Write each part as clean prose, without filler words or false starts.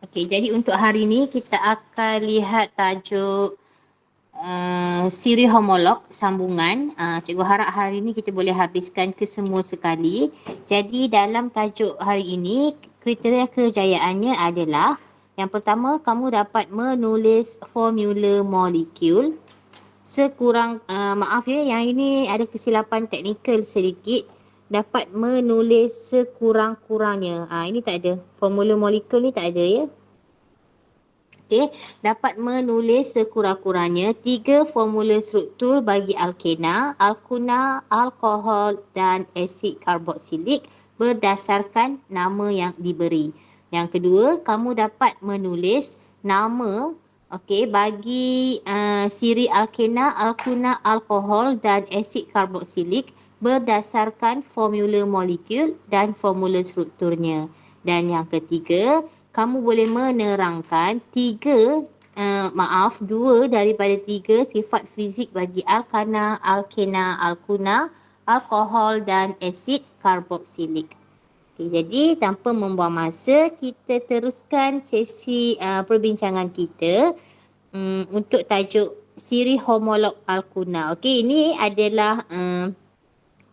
Okey, jadi untuk hari ni kita akan lihat tajuk siri homolog sambungan. Cikgu harap hari ini kita boleh habiskan kesemua sekali. Jadi dalam tajuk hari ini, kriteria kejayaannya adalah yang pertama, kamu dapat menulis formula molekul maaf ya, yang ini ada kesilapan teknikal sedikit. Dapat menulis sekurang-kurangnya. Ini tak ada. Formula molekul ni tak ada ya. Okey, dapat menulis sekurang-kurangnya 3 formula struktur bagi alkena, alkuna, alkohol dan asid karboksilik berdasarkan nama yang diberi. Yang kedua, kamu dapat menulis nama bagi siri alkena, alkuna, alkohol dan asid karboksilik berdasarkan formula molekul dan formula strukturnya. Dan yang ketiga, kamu boleh menerangkan dua daripada tiga sifat fizik bagi alkana, alkena, alkuna, alkohol dan asid karboksilik. Okay, jadi tanpa membuang masa, kita teruskan sesi perbincangan kita untuk tajuk siri homolog alkuna. Okey, ini adalah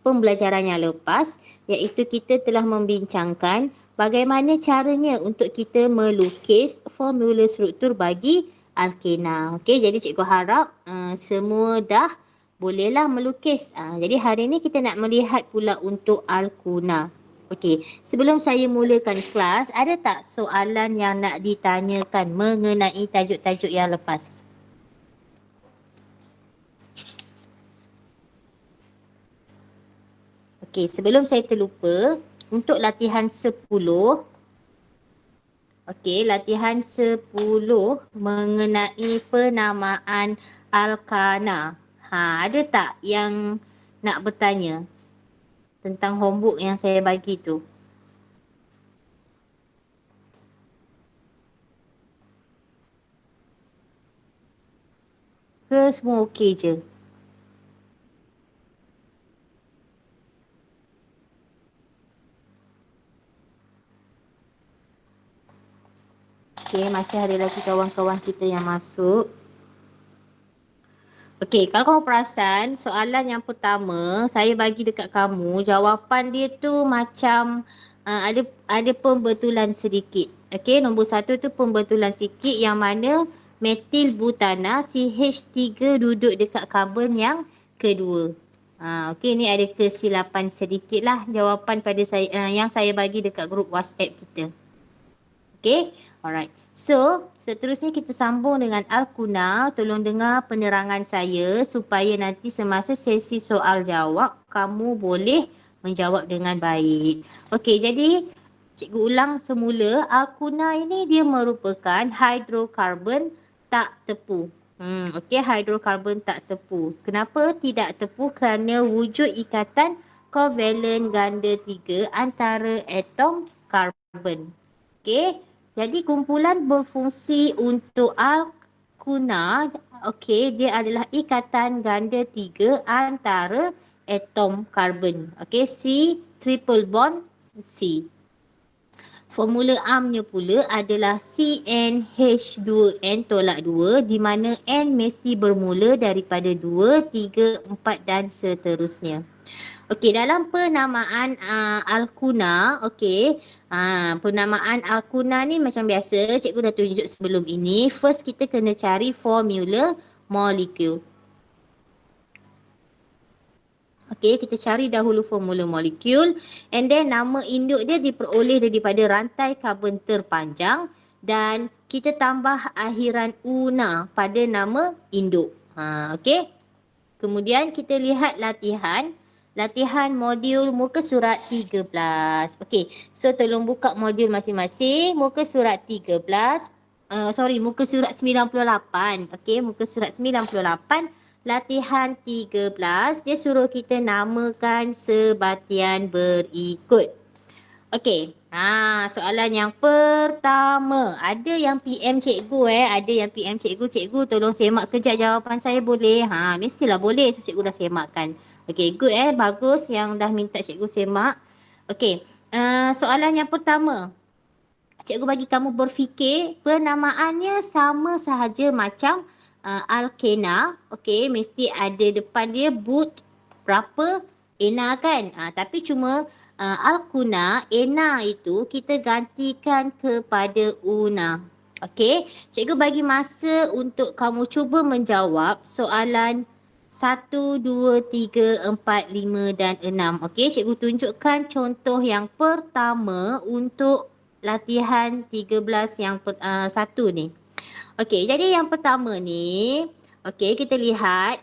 pembelajaran yang lepas, iaitu kita telah membincangkan bagaimana caranya untuk kita melukis formula struktur bagi alkena. Okey, jadi cikgu harap semua dah bolehlah melukis. Jadi hari ini kita nak melihat pula untuk alkuna. Okey, sebelum saya mulakan kelas, ada tak soalan yang nak ditanyakan mengenai tajuk-tajuk yang lepas? Okey, sebelum saya terlupa, untuk latihan 10, latihan 10 mengenai penamaan alkana. Ada tak yang nak bertanya tentang homework yang saya bagi tu? Ke semua okey je? Okey, masih ada lagi kawan-kawan kita yang masuk. Okey, kalau kamu perasan, soalan yang pertama saya bagi dekat kamu, jawapan dia tu macam ada pembetulan sedikit. Okey, nombor 1 tu pembetulan sikit yang mana metil butana CH3 duduk dekat karbon yang kedua. Okey, ni ada kesilapan sedikit lah jawapan pada saya yang saya bagi dekat grup WhatsApp kita. Okey, alright. So, seterusnya kita sambung dengan alkuna. Tolong dengar penerangan saya supaya nanti semasa sesi soal jawab, kamu boleh menjawab dengan baik. Okey, jadi cikgu ulang semula. Alkuna ini dia merupakan hidrokarbon tak tepu. Okey, hidrokarbon tak tepu. Kenapa tidak tepu? Kerana wujud ikatan kovalen ganda 3 antara atom karbon. Okey. Jadi kumpulan berfungsi untuk alkuna, dia adalah ikatan ganda 3 antara atom karbon. C triple bond C. Formula AMP-nya pula adalah CnH2n tolak 2 di mana N mesti bermula daripada 2, 3, 4 dan seterusnya. Okey, dalam penamaan alkuna, penamaan alkuna ni macam biasa, cikgu dah tunjuk sebelum ini. First kita kena cari formula molekul. Okey, kita cari dahulu formula molekul and then nama induk dia diperoleh daripada rantai karbon terpanjang dan kita tambah akhiran una pada nama induk. Okey. Kemudian kita lihat latihan modul muka surat 13. Okey, so tolong buka modul masing-masing. Muka surat 13, muka surat 98. Okey, muka surat 98, latihan 13. Dia suruh kita namakan sebatian berikut. Okey, soalan yang pertama. Ada yang PM cikgu ada yang PM cikgu. Cikgu tolong semak kejap jawapan saya boleh? Mestilah boleh. So cikgu dah semakkan. Okey, good bagus yang dah minta cikgu semak. Okey, soalan yang pertama. Cikgu bagi kamu berfikir, penamaannya sama sahaja macam alkena. Okey, mesti ada depan dia but berapa ena kan. Tapi cuma alkuna, ena itu kita gantikan kepada una. Okey, cikgu bagi masa untuk kamu cuba menjawab soalan 1, 2, 3, 4, 5 dan 6. Okey, cikgu tunjukkan contoh yang pertama untuk latihan 13 yang satu ni. Okey, jadi yang pertama ni, okey, kita lihat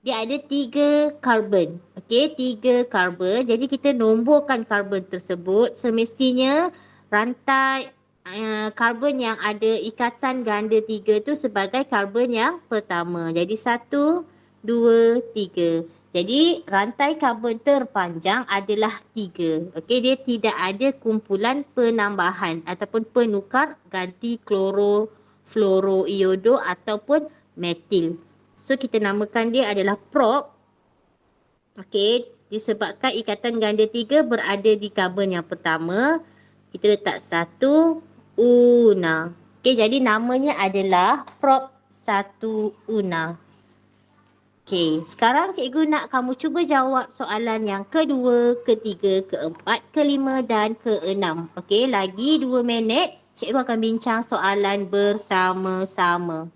dia ada 3 karbon. Okey, 3 karbon. Jadi kita nomborkan karbon tersebut. Semestinya rantai karbon yang ada ikatan ganda 3 tu sebagai karbon yang pertama. Jadi 1, 2, 3. Jadi rantai karbon terpanjang adalah 3. Okey, dia tidak ada kumpulan penambahan ataupun penukar ganti kloro, fluoro, iodo ataupun metil. So kita namakan dia adalah prop. Okey, disebabkan ikatan ganda 3 berada di karbon yang pertama, kita letak 1 una. Okey, jadi namanya adalah prop 1 una. Okey, sekarang cikgu nak kamu cuba jawab soalan yang kedua, ketiga, keempat, kelima dan keenam. Okey, lagi 2 minit cikgu akan bincang soalan bersama-sama.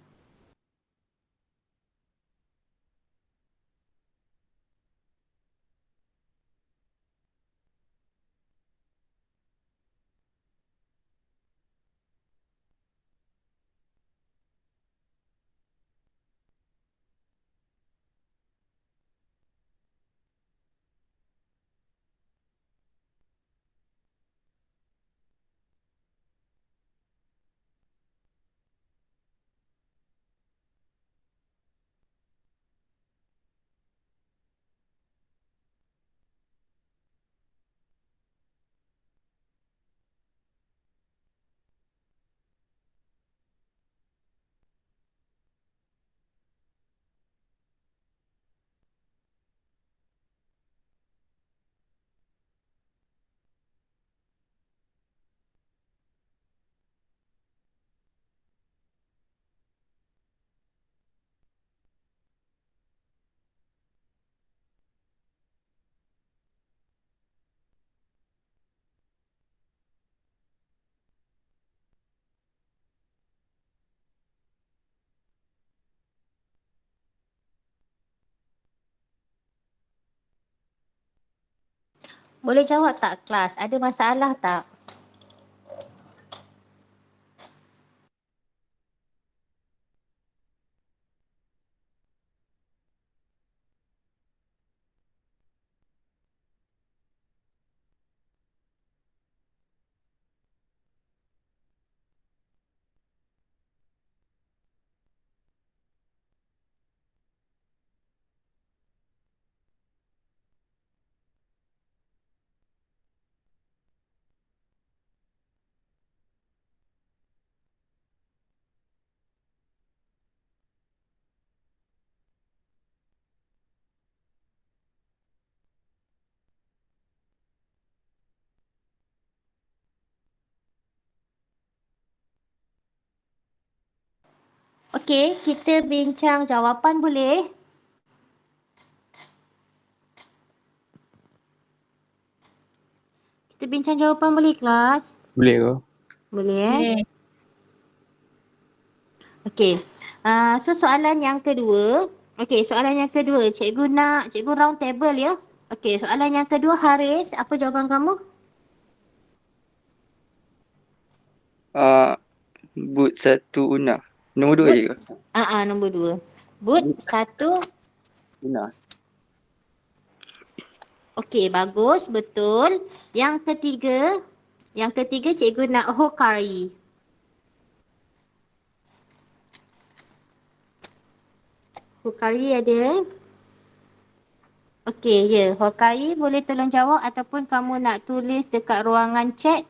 Boleh jawab tak kelas? Ada masalah tak? Okey, kita bincang jawapan boleh? Kita bincang jawapan boleh kelas? Boleh ke? Boleh Okey. So soalan yang kedua. Okey, soalan yang kedua. Cikgu round table ya. Okey, soalan yang kedua Haris, apa jawapan kamu? Boot 1 una. Nombor 2 je ke? Nombor 2. Boot 1. Una. Okey, bagus, betul. Yang ketiga cikgu nak Hokari. Hokari ada? Okey, ya. Hokari boleh tolong jawab ataupun kamu nak tulis dekat ruangan chat.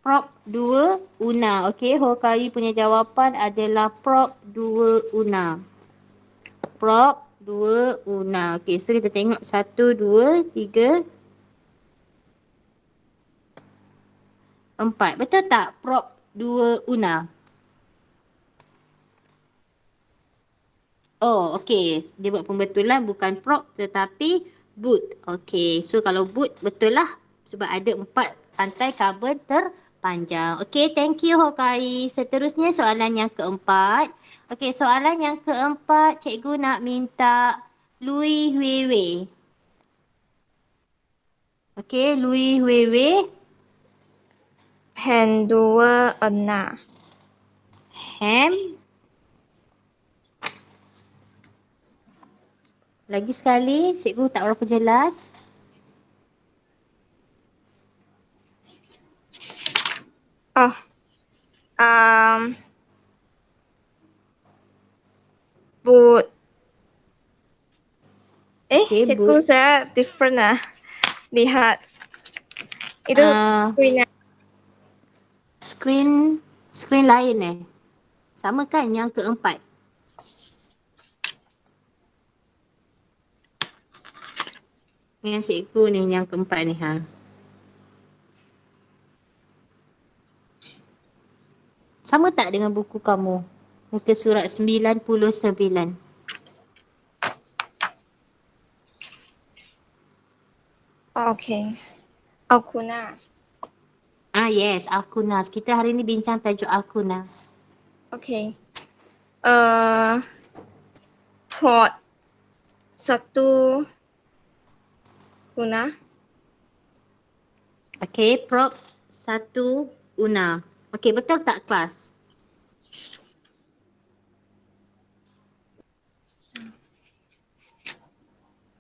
Prop 2 una. Okey, Hokari punya jawapan adalah prop 2 una. Prop 2 Una. Okey, so kita tengok 1, 2, 3, 4. Betul tak? Prop 2 Una. Oh, okey. Dia buat pembetulan bukan prop tetapi boot. Okey, so kalau boot betul lah sebab ada 4 rantai kabel terpanjang. Okey, thank you Hokari. Seterusnya soalan yang keempat. Okey, soalan yang keempat cikgu nak minta Lui Wewe. Okey, Lui Wewe. Hand 2 Una. Ham. Lagi sekali, cikgu tak berapa jelas. Oh. Boot. Okay, cikgu boot. saya different lah. Lihat. Itu screen Screen lain Sama kan yang keempat? Yang cikgu ni yang keempat ni Sama tak dengan buku kamu? Muka surat 99. Okay. Akuna. Yes, Alkunas. Kita hari ni bincang tajuk Alkunas. Okay. Port 1 Una. Okay, prop 1 Una. Okay, betul tak kelas?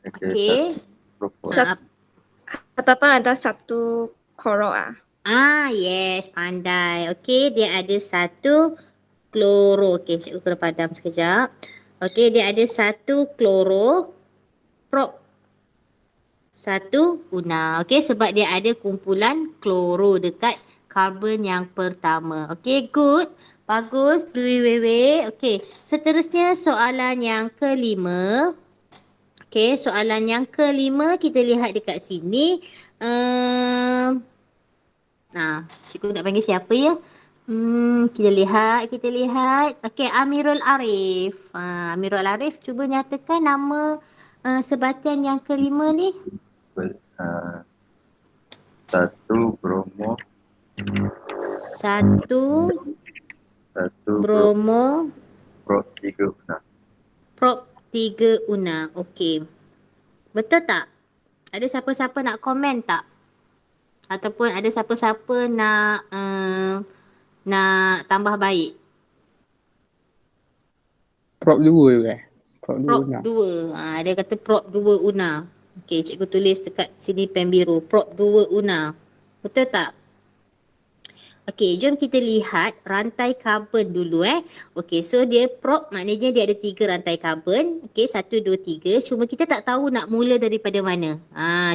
Okay. Ataupun ada 1 koro Yes, pandai. Okay, dia ada 1 kloro. Okay, cikgu kena padam sekejap. Okay, dia ada 1 kloro. Prop 1 Una. Okay, sebab dia ada kumpulan kloro dekat karbon yang pertama. Okay, good. Bagus, Lui Wewe. Okay, seterusnya soalan yang kelima. Okay, soalan yang kelima kita lihat dekat sini. Cikgu nak panggil siapa ya? Kita lihat. Okay, Amirul Arif. Amirul Arif, cuba nyatakan nama sebatian yang kelima ni. 1 bromo 1 bromo prop 3 Una. prop 3 Una. Okey. Betul tak? Ada siapa-siapa nak komen tak? Ataupun ada siapa-siapa nak tambah baik? Prop 2 ke? Prop 2 Prop Una. 2. Dia kata prop 2 Una. Okey, cikgu tulis dekat sini pen biru. Prop 2 Una. Betul tak? Okey, jom kita lihat rantai karbon dulu Okey, so dia prop maknanya dia ada 3 rantai karbon. Okey, 1, 2, 3. Cuma kita tak tahu nak mula daripada mana.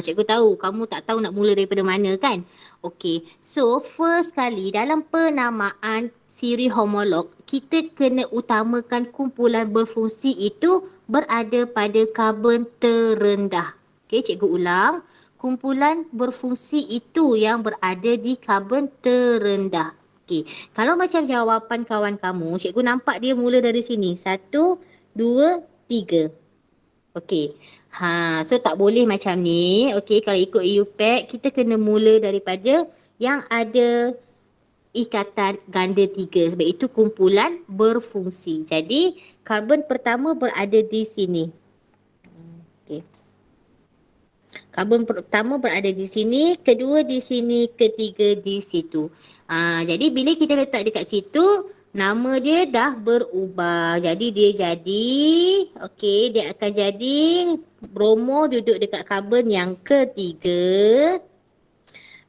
Cikgu tahu, kamu tak tahu nak mula daripada mana kan? Okey, so first kali dalam penamaan siri homolog, kita kena utamakan kumpulan berfungsi itu berada pada karbon terendah. Okey, cikgu ulang. Kumpulan berfungsi itu yang berada di karbon terendah. Okey, kalau macam jawapan kawan kamu, cikgu nampak dia mula dari sini. 1, 2, 3. Okey. So tak boleh macam ni. Okey, kalau ikut EUPAC, kita kena mula daripada yang ada ikatan ganda 3. Sebab itu kumpulan berfungsi. Jadi, karbon pertama berada di sini. Okey. Karbon pertama berada di sini, kedua di sini, ketiga di situ. Jadi bila kita letak dekat situ, nama dia dah berubah. Jadi dia jadi, okey, dia akan jadi bromo duduk dekat karbon yang ketiga.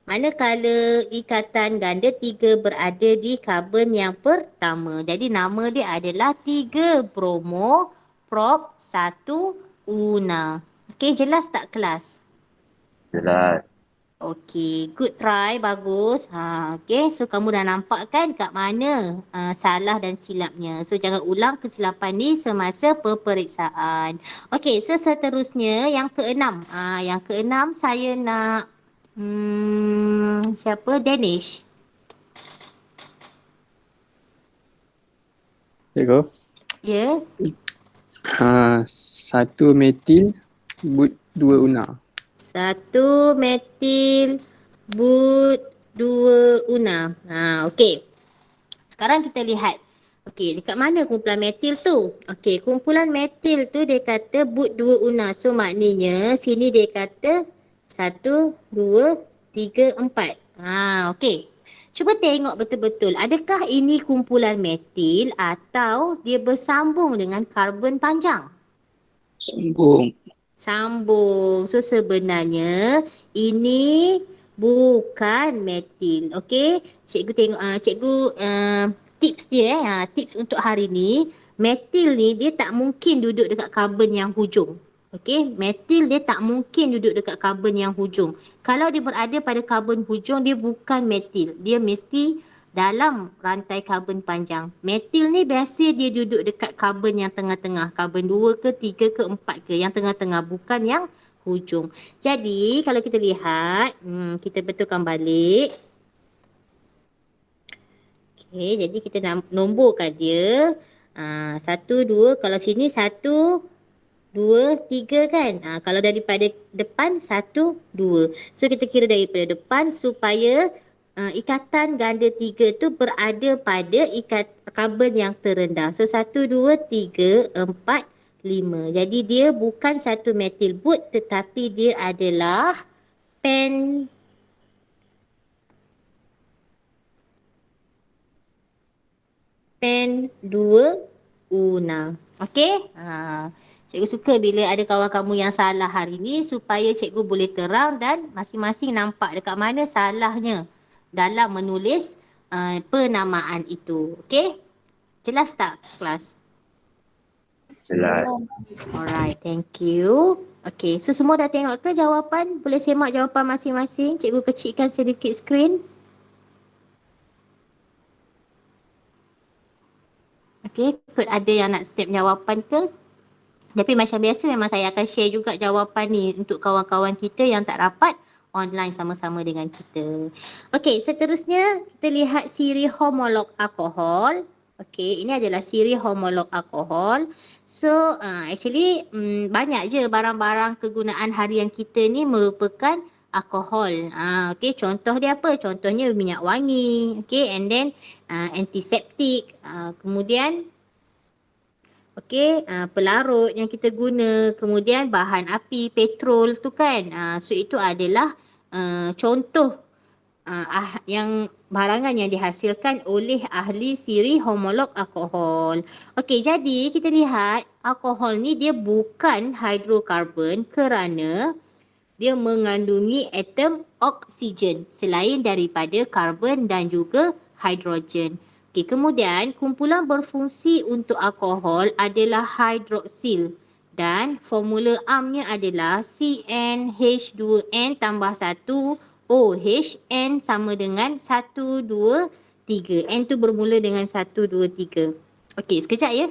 Manakala ikatan ganda 3 berada di karbon yang pertama. Jadi nama dia adalah 3 bromo prop 1 Una. Okey, jelas tak kelas? Jelas. Okay, good try, bagus. Okay, so kamu dah nampak kan kat mana salah dan silapnya. So jangan ulang kesilapan ni semasa peperiksaan. Okay, so seterusnya yang keenam. Yang keenam saya nak siapa? Danish. Cikgu. Ya. Satu metil, but dua una. 1 metil but 2 una. Okey. Sekarang kita lihat. Okey, dekat mana kumpulan metil tu? Okey, kumpulan metil tu dia kata but 2 una. So maknanya sini dia kata 1, 2, 3, 4. Okey. Cuba tengok betul-betul. Adakah ini kumpulan metil atau dia bersambung dengan karbon panjang? Sambung. Sambung. So sebenarnya ini bukan metil. Okey. Cikgu tengok tips dia tips untuk hari ni. Metil ni dia tak mungkin duduk dekat karbon yang hujung. Okey, metil dia tak mungkin duduk dekat karbon yang hujung. Kalau dia berada pada karbon hujung dia bukan metil. Dia mesti dalam rantai karbon panjang. Metil ni biasa dia duduk dekat karbon yang tengah-tengah. Karbon 2 ke 3 ke 4 ke. Yang tengah-tengah bukan yang hujung. Jadi kalau kita lihat, kita betulkan balik. Okey, jadi kita nak nomborkan dia. 1, 2, kalau sini 1, 2, 3 kan. Kalau daripada depan 1, 2. So kita kira daripada depan supaya ikatan ganda 3 tu berada pada karbon yang terendah. So 1, 2, 3, 4, 5. Jadi dia bukan satu metil but tetapi dia adalah pen 2 una. Okey? Cikgu suka bila ada kawan kamu yang salah hari ni supaya cikgu boleh terang dan masing-masing nampak dekat mana salahnya dalam menulis penamaan itu. Okey? Jelas tak kelas? Jelas. Alright, thank you. Okey, so semua dah tengok ke jawapan? Boleh semak jawapan masing-masing? Cikgu kecilkan sedikit skrin. Okey, kot ada yang nak step jawapan ke? Tapi macam biasa memang saya akan share juga jawapan ni untuk kawan-kawan kita yang tak dapat online sama-sama dengan kita. Okey, seterusnya kita lihat siri homolog alkohol. Okey, ini adalah siri homolog alkohol. So, actually banyak je barang-barang kegunaan harian kita ni merupakan alkohol. Okey, contoh dia apa? Contohnya minyak wangi. Okey, and then antiseptik. Kemudian pelarut yang kita guna, kemudian bahan api, petrol tu kan. So itu adalah contoh yang barangan yang dihasilkan oleh ahli siri homolog alkohol. Okey, jadi kita lihat alkohol ni dia bukan hidrokarbon kerana dia mengandungi atom oksigen selain daripada karbon dan juga hidrogen. Okey, kemudian kumpulan berfungsi untuk alkohol adalah hidroksil dan formula amnya adalah CnH2n tambah 1 OH, N sama dengan 1, 2, 3. N tu bermula dengan 1, 2, 3. Okey, sekejap ya.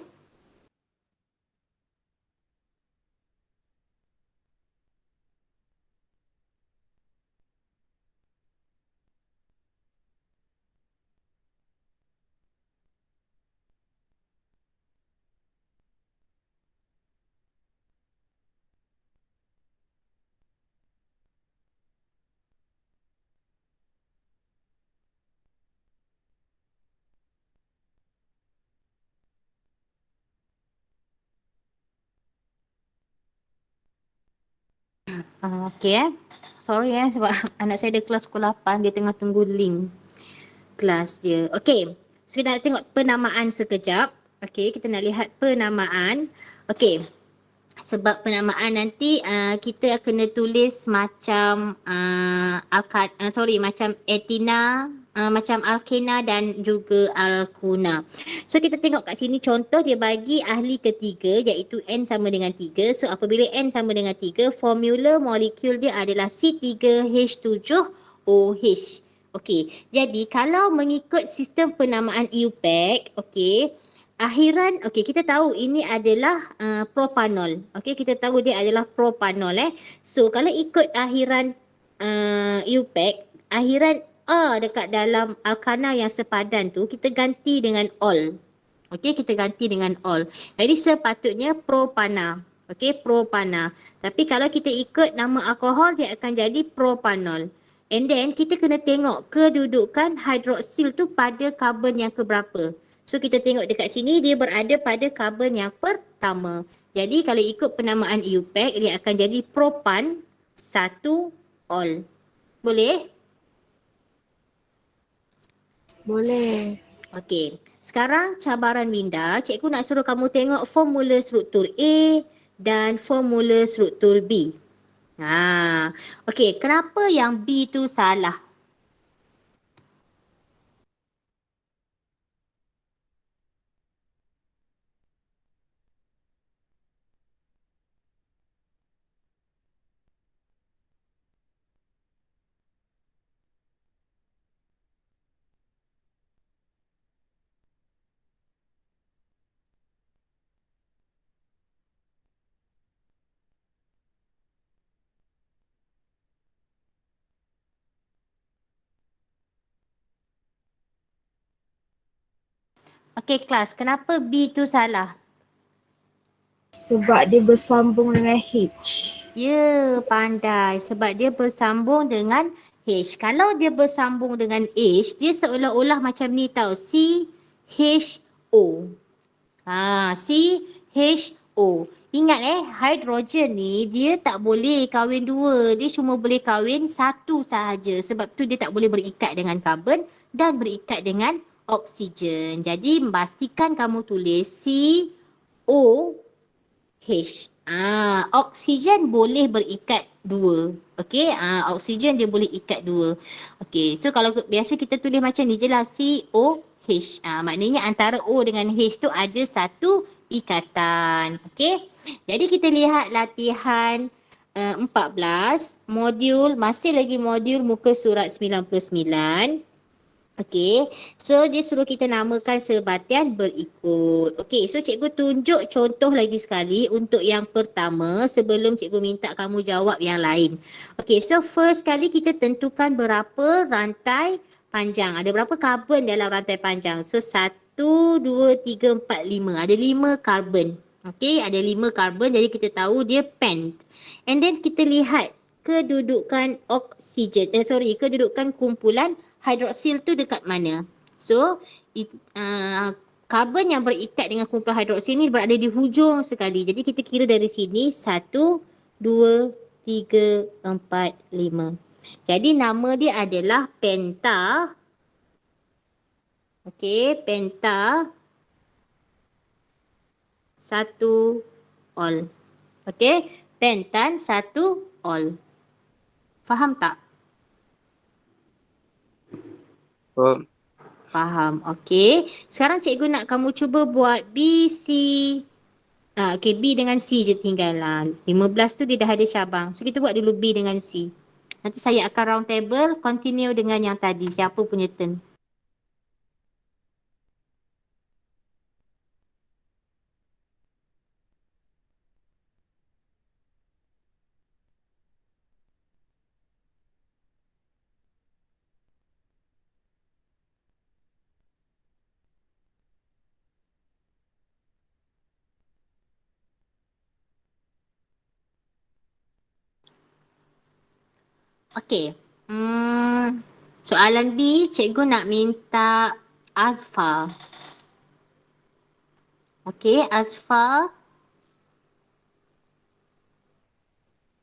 Okey Sorry sebab anak saya ada kelas pukul 8, dia tengah tunggu link kelas dia. Okey, so kita nak tengok penamaan sekejap. Okey, kita nak lihat penamaan. Okey, sebab penamaan nanti kita kena tulis macam macam etina, macam alkena dan juga alkuna. So kita tengok kat sini contoh dia bagi ahli ketiga iaitu N sama dengan 3. So apabila N sama dengan 3, formula molekul dia adalah C3H7OH. Okey, jadi kalau mengikut sistem penamaan IUPAC, okey, akhiran, okey, kita tahu ini adalah propanol. Okey, kita tahu dia adalah propanol So kalau ikut akhiran IUPAC, akhiran A dekat dalam alkana yang sepadan tu kita ganti dengan ol. Okey, kita ganti dengan ol. Jadi sepatutnya propana. Okey, propana. Tapi kalau kita ikut nama alkohol dia akan jadi propanol. And then kita kena tengok kedudukan hidroksil tu pada karbon yang keberapa. So kita tengok dekat sini dia berada pada karbon yang pertama. Jadi kalau ikut penamaan IUPAC dia akan jadi propan 1 ol. Boleh? Boleh. Okey. Sekarang cabaran Winda, cikgu nak suruh kamu tengok formula struktur A dan formula struktur B. Okey, kenapa yang B tu salah? Okey kelas, kenapa B tu salah? Sebab dia bersambung dengan H. Ya, pandai. Sebab dia bersambung dengan H. Kalau dia bersambung dengan H, dia seolah-olah macam ni tau. CHO. CHO. Ingat hidrogen ni dia tak boleh kahwin dua. Dia cuma boleh kahwin satu sahaja. Sebab tu dia tak boleh berikat dengan karbon dan berikat dengan oksigen. Jadi pastikan kamu tulis COH. Oksigen boleh berikat dua. Okey, oksigen dia boleh ikat dua. Okey, so kalau biasa kita tulis macam ni je lah, COH. Maknanya antara O dengan H tu ada satu ikatan. Okey, jadi kita lihat latihan 14, modul, masih lagi modul muka surat 99. Okey, so dia suruh kita namakan sebatian berikut. Okey, so cikgu tunjuk contoh lagi sekali untuk yang pertama sebelum cikgu minta kamu jawab yang lain. Okey, so first kali kita tentukan berapa rantai panjang. Ada berapa karbon dalam rantai panjang? So 1, 2, 3, 4, 5. Ada 5 karbon. Okey, ada 5 karbon jadi kita tahu dia pent. And then kita lihat kedudukan oksigen. Kedudukan kumpulan hidroksil tu dekat mana. So, karbon yang berikat dengan kumpulan hidroksil ni berada di hujung sekali. Jadi kita kira dari sini 1, 2, 3, 4, 5. Jadi nama dia adalah penta. Okey, penta 1 ol. Okey, pentan 1 ol. Faham tak? Faham. Okey. Sekarang cikgu nak kamu cuba buat B, C. Okey, B dengan C je tinggal lah. 15 tu dia dah ada cabang. So kita buat dulu B dengan C. Nanti saya akan round table, continue dengan yang tadi. Siapa punya turn. Okey. Soalan B, cikgu nak minta Azfar. Okey, Azfar.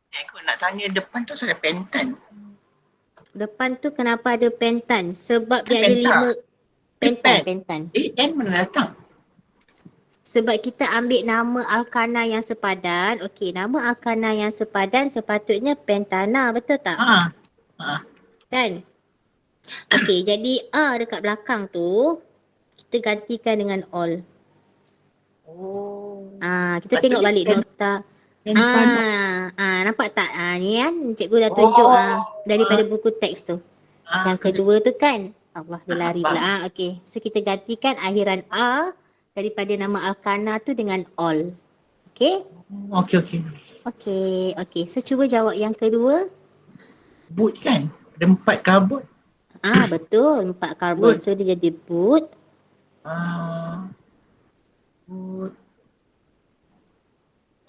Aku nak tanya depan tu ada pentan. Depan tu kenapa ada pentan? Sebab dia Penta. ada 5 Pen. pentan. N mana datang? Sebab kita ambil nama alkana yang sepadan. Okey, nama alkana yang sepadan sepatutnya pentana, betul tak? Ha. Kan? Okey, jadi A dekat belakang tu kita gantikan dengan all. Oh. Kita Lepas tu tengok balik yang nota. depan tu. Nampak tak? Ni kan cikgu dah Oh. tunjuk daripada buku teks tu. Yang kedua tu kan. Allah, dia lari Faham. pula. Okey. So kita gantikan akhiran A daripada nama Alkana tu dengan all. Okey? Okey. Okey. So cuba jawab yang kedua. Boot kan? Ada 4 karbon. Betul. 4 karbon. Boot. So dia jadi boot. Boot.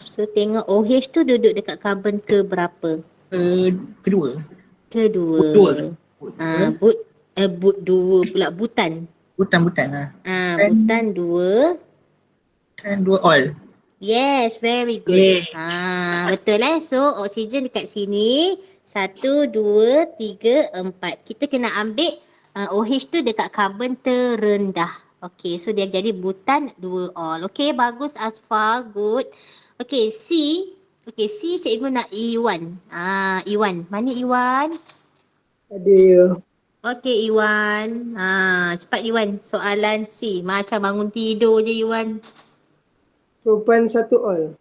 So tengok OH tu duduk dekat karbon ke berapa? Kedua. Kedua. Boot Boot. Boot 2 pula. Butan. Butan lah. Butan 2. Kan 2 all. Yes, very good. Yeah. Betul So oksigen dekat sini 1, 2, 3, 4. Kita kena ambil OH tu dekat karbon terendah. Okay, so dia jadi butan 2 all. Okay, bagus Asfar, good. Okay, C. Okay, C cikgu nak Iwan. Iwan. Mana Iwan? Ada. Okay, Iwan. Cepat Iwan. Soalan C. Macam bangun tidur je Iwan. Propan 1 all.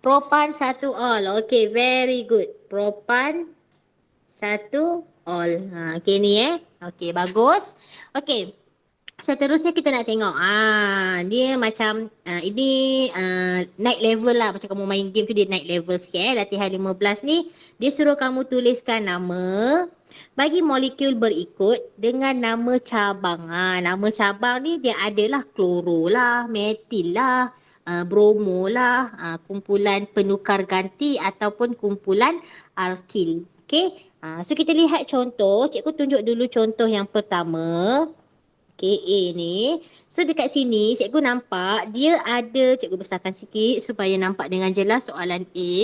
Propan 1 all. Okay, very good. Propan 1 all. Okay ni Okay, bagus. Okay. Seterusnya kita nak tengok. Dia macam ini naik level lah. Macam kamu main game tu dia naik level sikit Latihan 15 ni. Dia suruh kamu tuliskan nama bagi molekul berikut dengan nama cabang. Nama cabang ni dia adalah kloro lah, metil lah, bromo lah, kumpulan penukar ganti ataupun kumpulan alkil. Okay. So kita lihat contoh. Cikgu tunjuk dulu contoh yang pertama. Okay, A ni. So dekat sini cikgu nampak dia ada, cikgu besarkan sikit supaya nampak dengan jelas soalan A.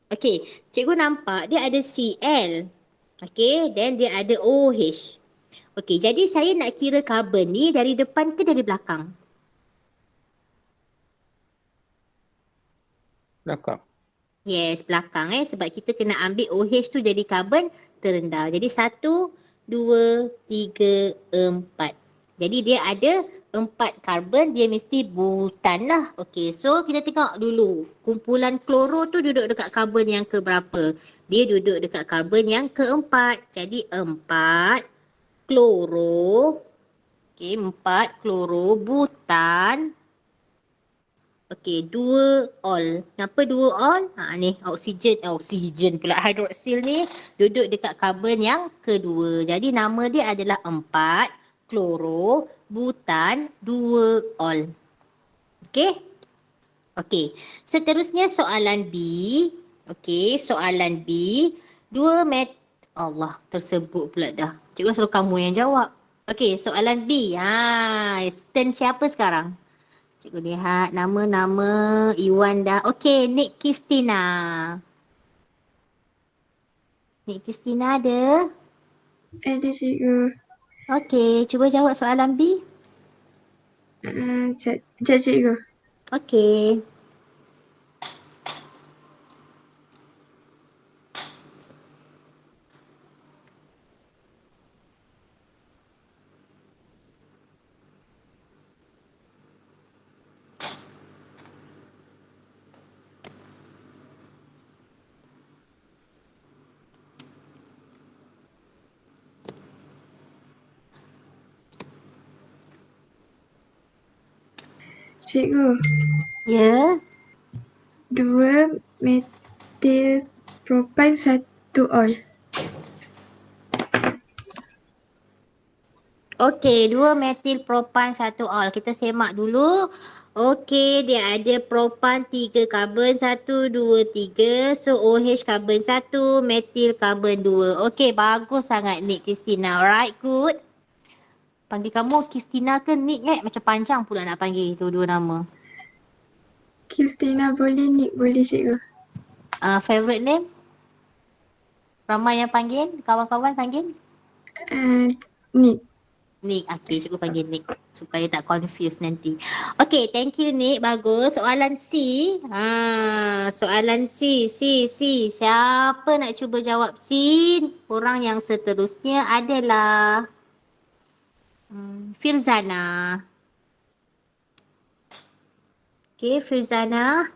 Okay, cikgu nampak dia ada Cl. Okay, then dia ada OH. Okay, jadi saya nak kira karbon ni dari depan ke dari belakang? Belakang. Yes, belakang sebab kita kena ambil OH tu jadi karbon terendah. Jadi 1, 2, 3, 4. Jadi dia ada 4 karbon, dia mesti butan lah. Okey, so kita tengok dulu. Kumpulan kloro tu duduk dekat karbon yang ke berapa? Dia duduk dekat karbon yang keempat. Jadi 4 kloro. Okey, 4 kloro butan. Okey, 2 all. Kenapa 2 all? Ni oksigen pula. Hidroksil ni duduk dekat karbon yang kedua. Jadi nama dia adalah 4 kloro butan 2 all. Okey? Okey. Seterusnya soalan B. Okey, soalan B. Allah, tersebut pula dah. Cikgu suruh kamu yang jawab. Okey, soalan B. Turn siapa sekarang? Cikgu lihat nama-nama Iwan dah. Okey, Nik Kristina. Nik Kristina ada? Ada cikgu. Okey, cuba jawab soalan B. Cikgu. Okey. Cikgu. Ya. 2 metil propan 1 all. Okey, 2 metil propan 1 all. Kita semak dulu. Okey, dia ada propan 3 karbon 1, 2, 3. So OH karbon 1, metil karbon 2. Okey, bagus sangat Nik Kristina. Alright, good. Panggil kamu Kristina ke Nik Macam panjang pula nak panggil dua-dua nama. Kristina boleh, Nik boleh cikgu. Favorite name? Ramai yang panggil? Kawan-kawan panggil? Nik. Nick. Okay, cikgu panggil Nick supaya tak confuse nanti. Okay, thank you Nick. Bagus. Soalan C. Soalan C. Siapa nak cuba jawab C? Orang yang seterusnya adalah Firzana. Okay, Firzana.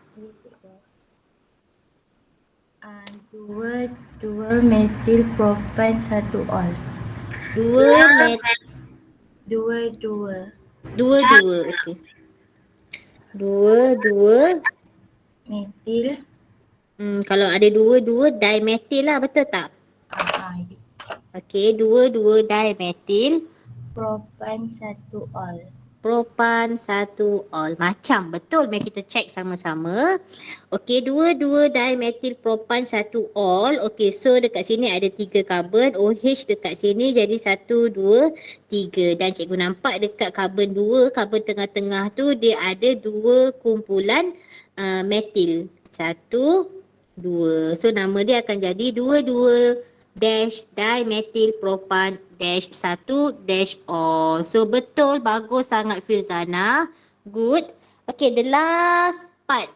Dua metil propan satu ol. Dua. Okay. Dua. Metil. Kalau ada dua dimetil lah, betul tak? Okay, dua dimetil Propan satu ol. propan satu ol. Macam betul, mari kita check sama-sama. Okey, dua dimetil propan satu ol. Okey, so dekat sini ada 3 karbon. OH dekat sini jadi 1, 2, 3. Dan cikgu nampak dekat karbon 2, karbon tengah-tengah tu dia ada 2 kumpulan metil. 1, 2. So nama dia akan jadi 2 dash dimetil propan dash 1 dash ol. So betul, bagus sangat Firzana. Good. Okay, the last part.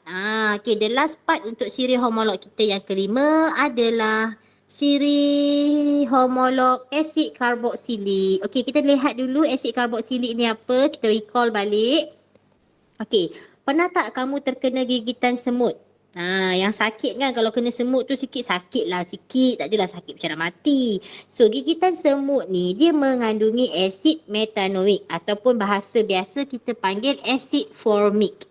The last part untuk siri homolog kita yang kelima adalah siri homolog asid karboksilik. Okay, kita lihat dulu asid karboksilik ni apa. Kita recall balik. Okay, pernah tak kamu terkena gigitan semut? Yang sakit kan, kalau kena semut tu sikit sakit lah, sikit, tak adalah sakit macam nak mati. So gigitan semut ni dia mengandungi asid metanoik ataupun bahasa biasa kita panggil asid formik.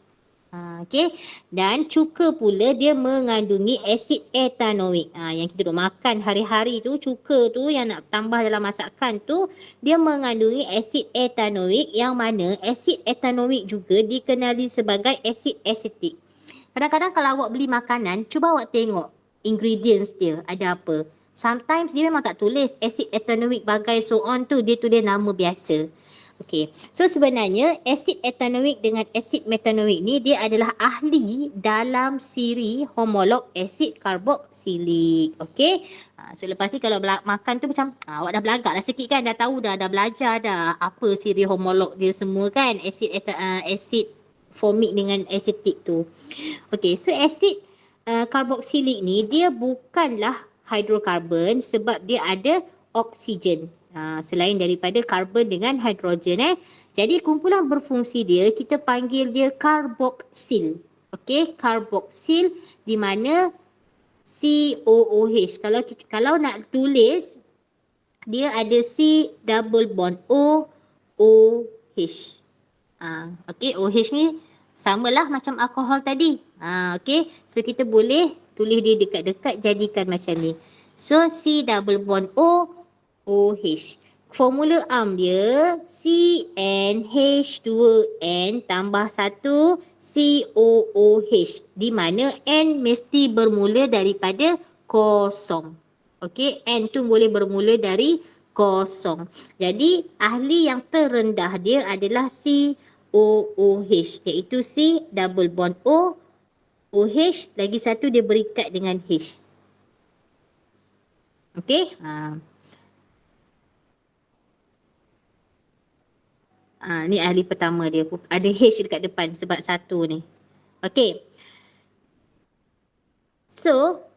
Okay, dan cuka pula dia mengandungi asid etanoik. Yang kita duk makan hari-hari tu, cuka tu yang nak tambah dalam masakan tu, dia mengandungi asid etanoik, yang mana asid etanoik juga dikenali sebagai asid asetik. Kadang-kadang kalau awak beli makanan, cuba awak tengok ingredients dia ada apa. Sometimes dia memang tak tulis asid etanoik bagai so on tu, dia tulis nama biasa. Okay, so sebenarnya asid etanoik dengan asid metanoik ni dia adalah ahli dalam siri homolog asid karboksilik. Okay, so lepas ni kalau makan tu macam awak dah belagak lah sikit kan, dah tahu dah belajar dah apa siri homolog dia semua kan, asid formik dengan asetik tu. Okay, so asid karboksilik ni dia bukanlah hidrokarbon sebab dia ada oksigen. Selain daripada karbon dengan hidrogen. Jadi kumpulan berfungsi dia kita panggil dia karboksil. Okay, karboksil di mana COOH. Kalau nak tulis dia ada C double bond OH. Okay, OH ni samalah macam alkohol tadi. Okay, so kita boleh tulis dia dekat-dekat jadikan macam ni. So C double bond OH. Formula AMP dia CnH2n tambah 1 COOH, di mana N mesti bermula daripada kosong. Okay, N tu boleh bermula dari kosong. Jadi ahli yang terendah dia adalah COOH, iaitu C double bond OH, lagi satu dia berikat dengan H. Okay. Ni ahli pertama dia. Ada H dekat depan sebab satu ni. Okay. So,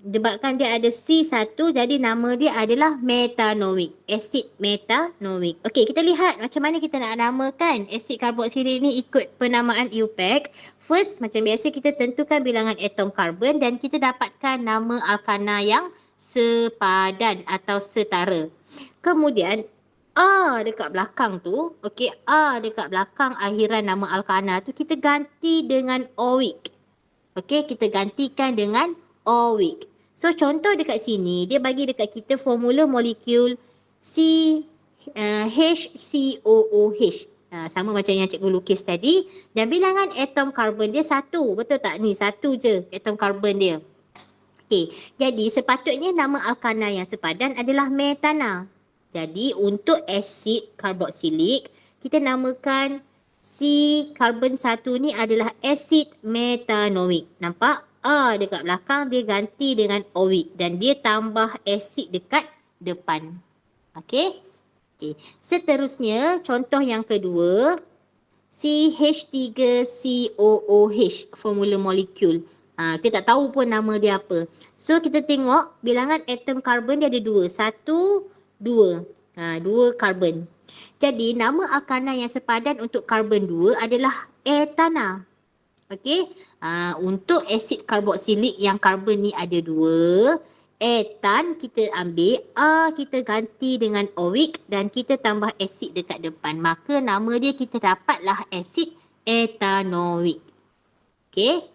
sebabkan dia ada C1, jadi nama dia adalah metanoik. Asid metanoik. Okay, kita lihat macam mana kita nak namakan asid karboksilik ni ikut penamaan IUPAC. First, macam biasa kita tentukan bilangan atom karbon dan kita dapatkan nama alkana yang sepadan atau setara. Kemudian, A dekat belakang tu, okey, A dekat belakang akhiran nama alkana tu kita ganti dengan oik. Okey, kita gantikan dengan oik. So contoh dekat sini dia bagi dekat kita formula molekul HCOOH. Sama macam yang cikgu lukis tadi, dan bilangan atom karbon dia 1. Betul tak ni? 1 je atom karbon dia. Okey, jadi sepatutnya nama alkana yang sepadan adalah metana. Jadi untuk asid karboksilik kita namakan si karbon 1 ni adalah asid metanoik. Nampak? A dekat belakang dia ganti dengan oik dan dia tambah asid dekat depan. Okey. Okey. Seterusnya, contoh yang kedua, CH3COOH, formula molekul. Kita tak tahu pun nama dia apa. So, kita tengok bilangan atom karbon dia ada 2. 1, 2. 2 karbon. Jadi, nama alkana yang sepadan untuk karbon 2 adalah etana. Okey. Untuk asid karboksilik yang karbon ni ada 2. Etan kita ambil kita ganti dengan OIC dan kita tambah asid dekat depan. Maka nama dia kita dapatlah asid etanoik. Okey.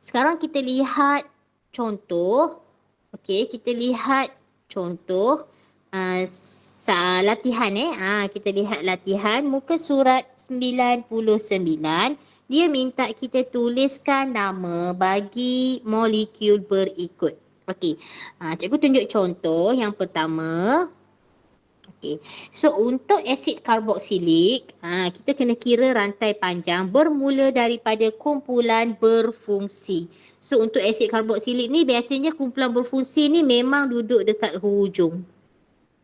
Sekarang kita lihat contoh. Okey, kita lihat contoh latihan kita lihat latihan muka surat 99. Dia minta kita tuliskan nama bagi molekul berikut. Okey. Cikgu tunjuk contoh yang pertama. Okey. So untuk asid karboksilik, kita kena kira rantai panjang bermula daripada kumpulan berfungsi. So untuk asid karboksilik ni biasanya kumpulan berfungsi ni memang duduk dekat hujung.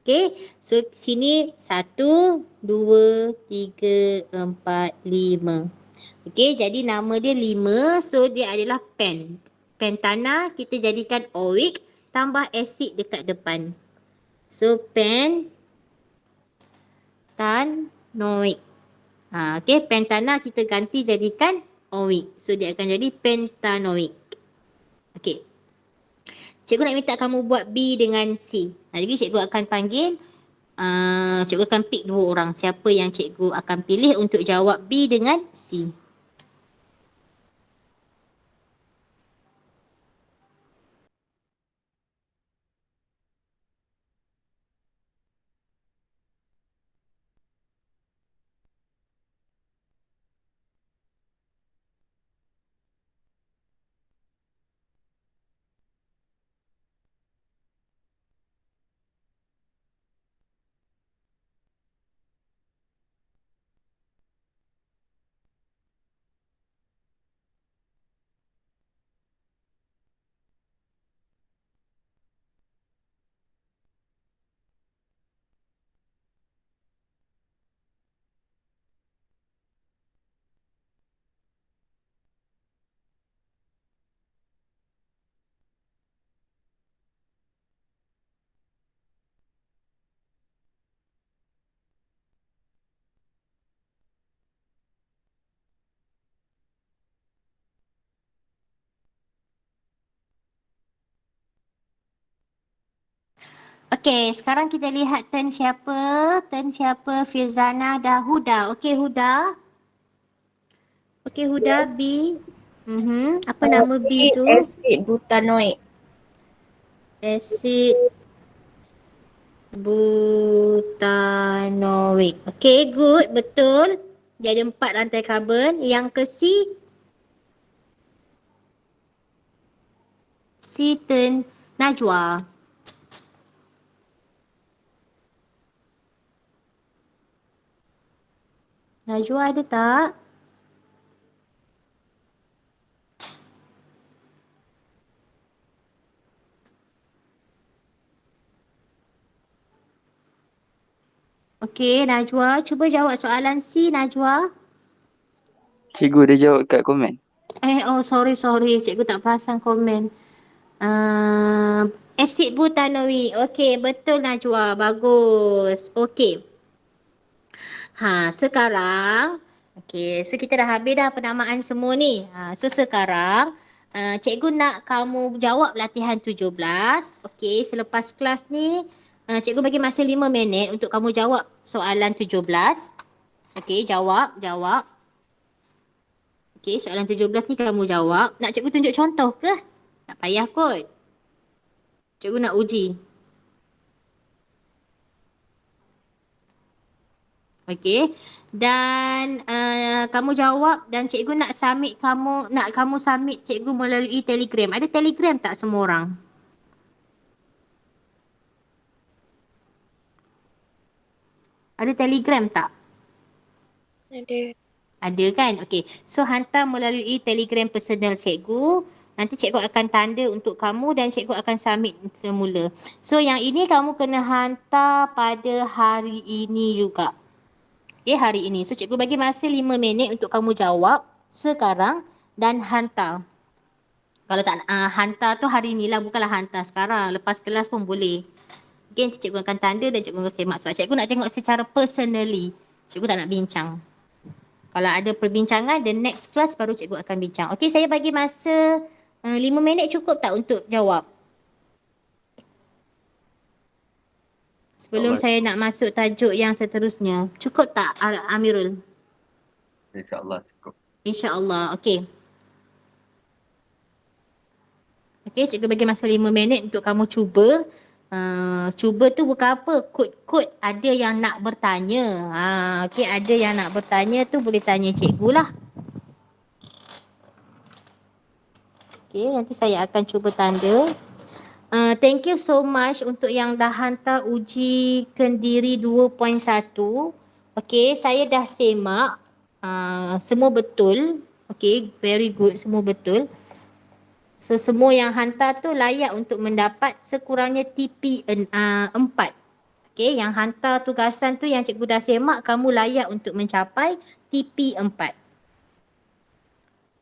Okey. So sini 1, 2, 3, 4, 5. Okey, jadi nama dia 5. So dia adalah pentana, kita jadikan OIC tambah asid dekat depan. So pentanoik. Okey, pentana kita ganti jadikan OIC. So dia akan jadi pentanoik. Okey. Cikgu nak minta kamu buat B dengan C. Jadi cikgu akan panggil, cikgu akan pick 2 orang. Siapa yang cikgu akan pilih untuk jawab B dengan C. Okey, sekarang kita lihat turn siapa? Turn siapa? Firzana dah Huda. Okey, Huda. Okey, Huda, B. Apa nama B tu? Asid butanoik. Asid butanoik. Okey, good. Betul. Dia ada 4 rantai karbon. Yang ke C? C turn Najwa. Najwa ada tak? Okey, Najwa. Cuba jawab soalan C, Najwa. Cikgu dah jawab kat komen. Sorry. Cikgu tak perasan komen. Asid butanoik. Okey, betul Najwa. Bagus. Okey. Sekarang, so kita dah habis dah penamaan semua ni. So sekarang, cikgu nak kamu jawab latihan 17. Okey, selepas kelas ni, cikgu bagi masa 5 minit untuk kamu jawab soalan 17. Okey, jawab. Okey, soalan 17 ni kamu jawab. Nak cikgu tunjuk contoh ke? Tak payah kot. Cikgu nak uji. Okey. Dan kamu jawab dan cikgu nak kamu submit cikgu melalui Telegram. Ada Telegram tak semua orang? Ada Telegram tak? Ada. Ada kan? Okey. So hantar melalui Telegram personal cikgu. Nanti cikgu akan tanda untuk kamu dan cikgu akan submit semula. So yang ini kamu kena hantar pada hari ini juga. Okay, hari ini. So cikgu bagi masa 5 minit untuk kamu jawab sekarang dan hantar. Kalau tak hantar tu hari ni lah, bukanlah hantar sekarang. Lepas kelas pun boleh. Okay, nanti cikgu akan tanda dan cikgu akan semak. Sebab cikgu nak tengok secara personally. Cikgu tak nak bincang. Kalau ada perbincangan, the next class baru cikgu akan bincang. Okay, saya bagi masa 5 minit cukup tak untuk jawab? Sebelum saya nak masuk tajuk yang seterusnya. Cukup tak Amirul? InsyaAllah cukup. InsyaAllah. Okay. Okay, cikgu bagi masa 5 minit untuk kamu cuba. Cuba tu bukan apa, kod-kod ada yang nak bertanya. Okay, ada yang nak bertanya tu boleh tanya cikgu lah. Okay, nanti saya akan cuba tanda. Thank you so much untuk yang dah hantar uji Kendiri 2.1. Okay, saya dah semak. Semua betul. Okay, very good, semua betul. So semua yang hantar tu layak untuk mendapat sekurangnya TP 4. Okay, yang hantar tugasan tu yang cikgu dah semak, kamu layak untuk mencapai TP 4.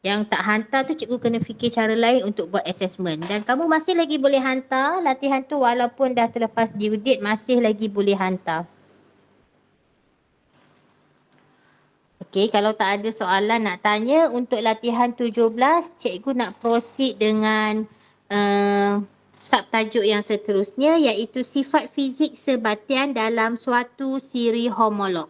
Yang tak hantar tu cikgu kena fikir cara lain untuk buat assessment. Dan kamu masih lagi boleh hantar latihan tu walaupun dah terlepas due date, masih lagi boleh hantar. Okay, kalau tak ada soalan nak tanya untuk latihan 17, cikgu nak proceed dengan subtajuk yang seterusnya iaitu sifat fizik sebatian dalam suatu siri homolog.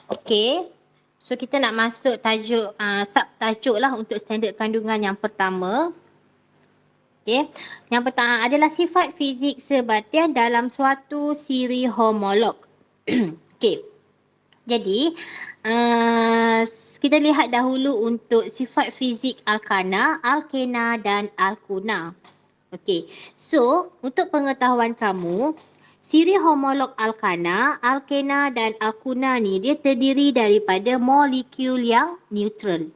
Okay, so kita nak masuk tajuk, subtajuk lah untuk standard kandungan yang pertama. Okay, yang pertama adalah sifat fizik sebatian dalam suatu siri homolog. Okay, jadi kita lihat dahulu untuk sifat fizik alkana, alkena dan alkuna. Okay, so untuk pengetahuan kamu, siri homolog alkana, alkena dan alkuna ni dia terdiri daripada molekul yang neutral.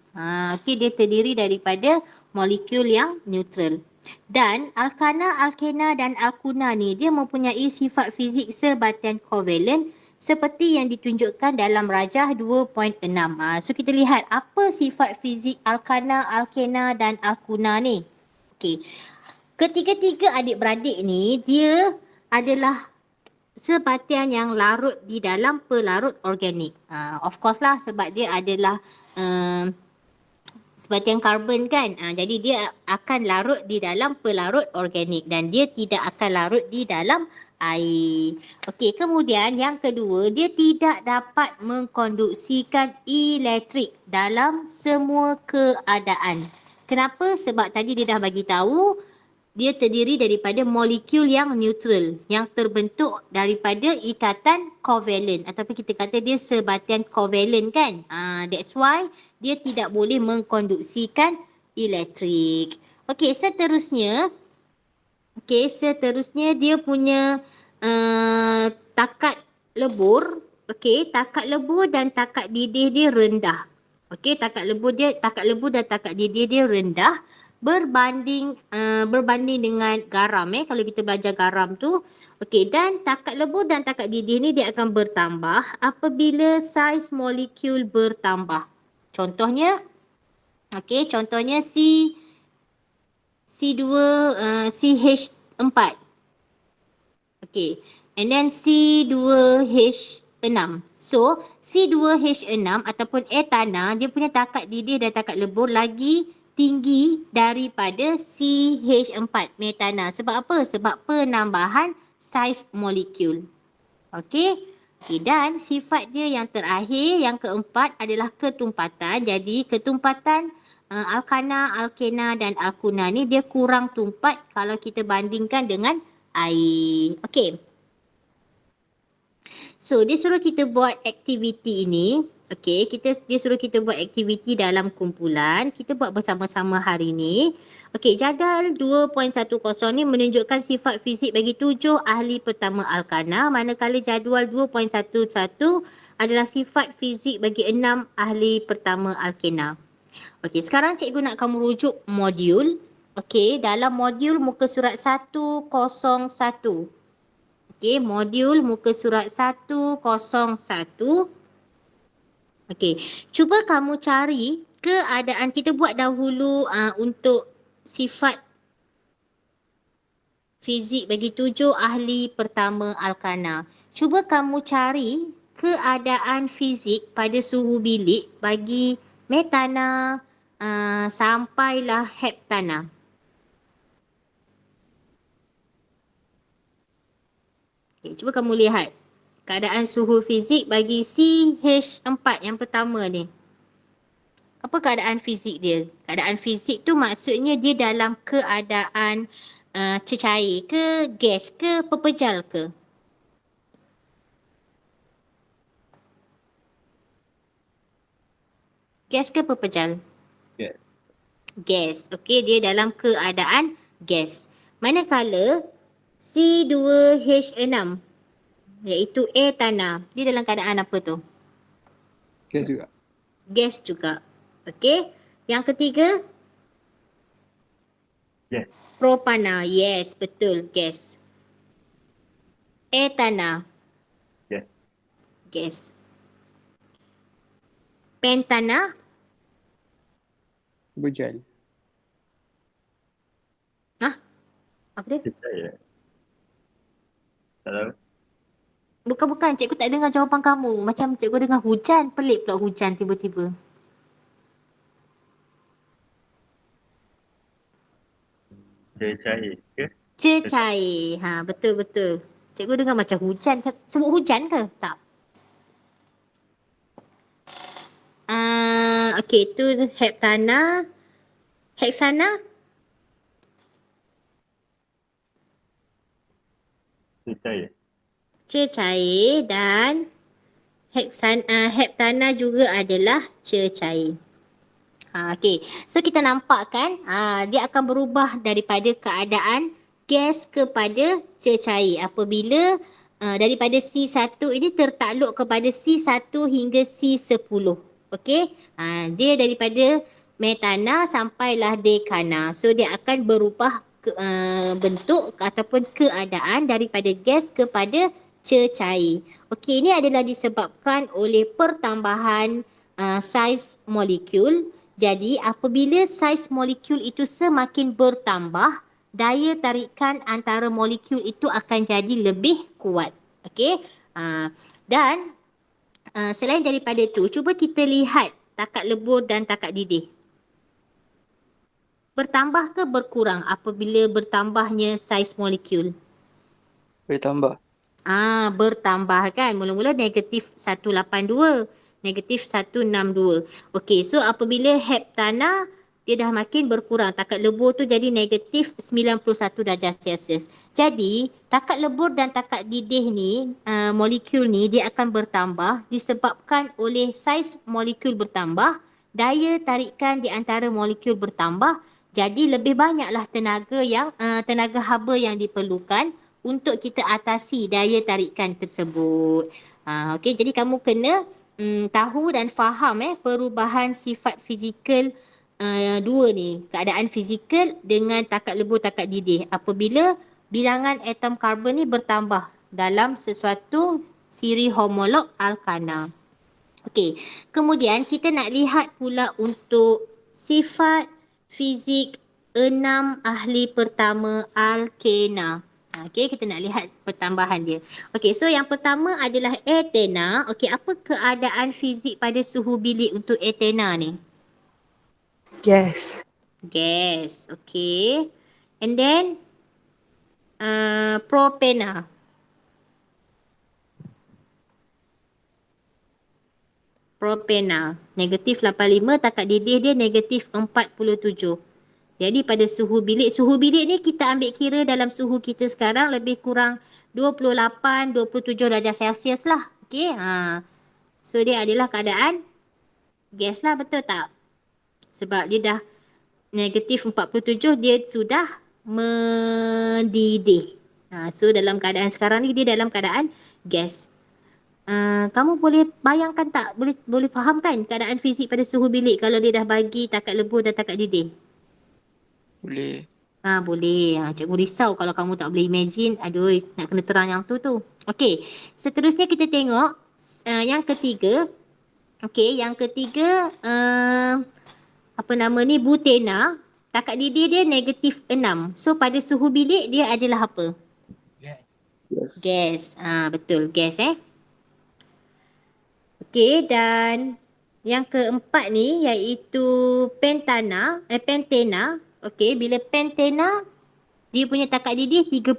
Okay, dia terdiri daripada molekul yang neutral. Dan alkana, alkena dan alkuna ni dia mempunyai sifat fizik sebatian kovalen seperti yang ditunjukkan dalam rajah 2.6. So kita lihat apa sifat fizik alkana, alkena dan alkuna ni. Okay, ketiga-tiga adik-beradik ni dia adalah sebatian yang larut di dalam pelarut organik. Of course lah sebab dia adalah sebatian karbon kan. Jadi dia akan larut di dalam pelarut organik dan dia tidak akan larut di dalam air. Okey, kemudian yang kedua, dia tidak dapat mengkonduksikan elektrik dalam semua keadaan. Kenapa? Sebab tadi dia dah bagi tahu dia terdiri daripada molekul yang neutral yang terbentuk daripada ikatan kovalen ataupun kita kata dia sebatian kovalen kan. That's why dia tidak boleh mengkonduksikan elektrik. Okey, seterusnya dia punya takat lebur. Okey, takat lebur dan takat didih dia rendah. Okey, takat lebur dan takat didih dia rendah berbanding dengan garam kalau kita belajar garam tu. Okey, dan takat lebur dan takat didih ni dia akan bertambah apabila saiz molekul bertambah. Contohnya C2 CH4. Okey, and then C2H6. So C2H6 ataupun etana dia punya takat didih dan takat lebur lagi tinggi daripada CH4 metana. Sebab apa? Sebab penambahan saiz molekul. Okey. Okay, dan sifat dia yang terakhir, yang keempat adalah ketumpatan. Jadi ketumpatan alkana, alkena dan alkuna ni dia kurang tumpat kalau kita bandingkan dengan air. Okey. So dia suruh kita buat aktiviti ini. Okey, dia suruh kita buat aktiviti dalam kumpulan. Kita buat bersama-sama hari ni. Okey, jadual 2.10 ni menunjukkan sifat fizik bagi 7 ahli pertama alkana, manakala jadual 2.11 adalah sifat fizik bagi 6 ahli pertama alkena. Okey, sekarang cikgu nak kamu rujuk modul. Okey, dalam modul muka surat 101. Okey, modul muka surat 101. Okey, cuba kamu cari keadaan, kita buat dahulu untuk sifat fizik bagi 7 ahli pertama alkana. Cuba kamu cari keadaan fizik pada suhu bilik bagi metana sampailah heptana. Okay, cuba kamu lihat keadaan suhu fizik bagi CH4 yang pertama ni. Apa keadaan fizik dia? Keadaan fizik tu maksudnya dia dalam keadaan cecair ke, gas ke, pepejal ke? Gas ke pepejal? Gas. Gas. Okey, dia dalam keadaan gas. Manakala C2H6 iaitu air tanah, dia dalam keadaan apa tu? Gas juga. Gas juga. Okey. Yang ketiga? Gas. Propana. Yes, betul. Gas. Air tanah. Gas. Gas. Pentana. Bujal. Apa dia? Percaya. Tak tahu. Bukan. Cikgu tak dengar jawapan kamu. Macam cikgu dengar hujan. Pelik pula hujan tiba-tiba. Cair ke? Cecair. Ha, betul. Cikgu dengar macam hujan. Sebut hujan ke? Tak. Okey, tu heptana. Heksana. Cair. Cecair dan heptana juga adalah cecair. Okey. So kita nampak kan dia akan berubah daripada keadaan gas kepada cecair apabila daripada C1 ini tertakluk kepada C1 hingga C10. Okey. Dia daripada metana sampailah dekana. So dia akan berubah bentuk ataupun keadaan daripada gas kepada cecair. Okey, ini adalah disebabkan oleh pertambahan saiz molekul. Jadi apabila saiz molekul itu semakin bertambah, daya tarikan antara molekul itu akan jadi lebih kuat. Okey. Dan selain daripada itu, cuba kita lihat takat lebur dan takat didih. Bertambah ke berkurang apabila bertambahnya saiz molekul? Bertambah. Bertambah kan. Mula-mula negatif 182, negatif 162. Okey, so apabila heptana dia dah makin berkurang. Takat lebur tu jadi negatif 91 darjah Celsius. Jadi takat lebur dan takat didih ni, molekul ni dia akan bertambah disebabkan oleh saiz molekul bertambah, daya tarikan di antara molekul bertambah. Jadi lebih banyaklah tenaga haba yang diperlukan untuk kita atasi daya tarikan tersebut. Okey, jadi kamu kena tahu dan faham perubahan sifat fizikal dua ni, keadaan fizikal dengan takat lebur takat didih apabila bilangan atom karbon ni bertambah dalam sesuatu siri homolog alkana. Okey, kemudian kita nak lihat pula untuk sifat fizik 6 ahli pertama alkena. Okey, kita nak lihat pertambahan dia. Okey, so yang pertama adalah etena. Okey, apa keadaan fizik pada suhu bilik untuk etena ni? Gas. Gas. Okay. And then propena. Propena. Negatif 85, takat didih dia negatif 47. Jadi pada suhu bilik ni kita ambil kira dalam suhu kita sekarang lebih kurang 28, 27 darjah Celsius lah. Okay. So dia adalah keadaan gas lah, betul tak? Sebab dia dah negatif 47, dia sudah mendidih. So dalam keadaan sekarang ni dia dalam keadaan gas. Kamu boleh bayangkan tak? Boleh faham kan keadaan fizik pada suhu bilik kalau dia dah bagi takat lebur dan takat didih? Boleh. Boleh. Cikgu risau kalau kamu tak boleh imagine. Aduh, nak kena terang yang tu. Okey, seterusnya kita tengok yang ketiga. Okey, yang ketiga apa nama ni, butena. Takat didih dia negatif 6. So pada suhu bilik dia adalah apa? Yes. Gas. Betul, gas Okey, dan yang keempat ni iaitu pentena. Okey, bila pentena dia punya takat didih 30.